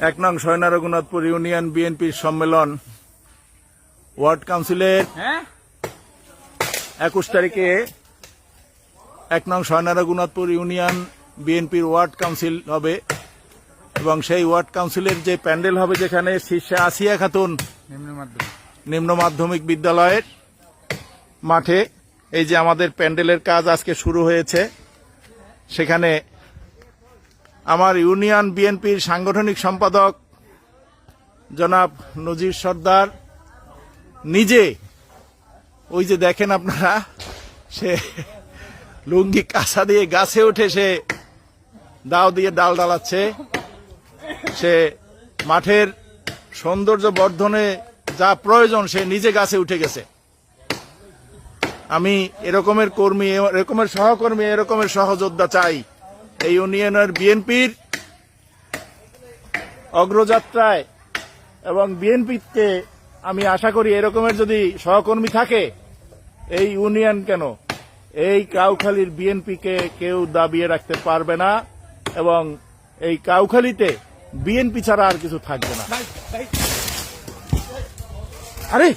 1 নং সয়না রঘুনাথপুর ইউনিয়ন বিএনপির সম্মেলন ওয়ার্ড কাউন্সিলের 21 তারিখে 1 নং সয়না রঘুনাথপুর ইউনিয়ন বিএনপির ওয়ার্ড কাউন্সিল হবে এবং সেই ওয়ার্ড কাউন্সিলের যে প্যান্ডেল হবে যেখানে শীর্ষে আসিয়া খাতুন নিম্ন মাধ্যমিক বিদ্যালয়ের মাঠে এই যে আমাদের প্যান্ডেলের কাজ আজকে শুরু হয়েছে। সেখানে আমার ইউনিয়ন বিএনপির সাংগঠনিক সম্পাদক জনাব নজির সর্দার নিজে, ওই যে দেখেন আপনারা, সে লুঙ্গি কাঁচা দিয়ে গাছে উঠে সে দাও দিয়ে ডাল ডালাচ্ছে। সে মাঠের সৌন্দর্য বর্ধনে যা প্রয়োজন সে নিজে গাছে উঠে গেছে। আমি এরকমের কর্মী, এরকমের সহকর্মী, এরকমের সহযোদ্ধা চাই এই ইউনিয়নের বিএনপির অগ্রযাত্রায়। এবং বিএনপিকে আমি আশা করি এরকমের যদি সহকর্মী থাকে এই ইউনিয়ন কেন এই কাউখালীর বিএনপিকে কেউ দাবিয়ে রাখতে পারবে না এবং এই কাউখালীতে বিএনপি ছাড়া আর কিছু থাকবে না। আরে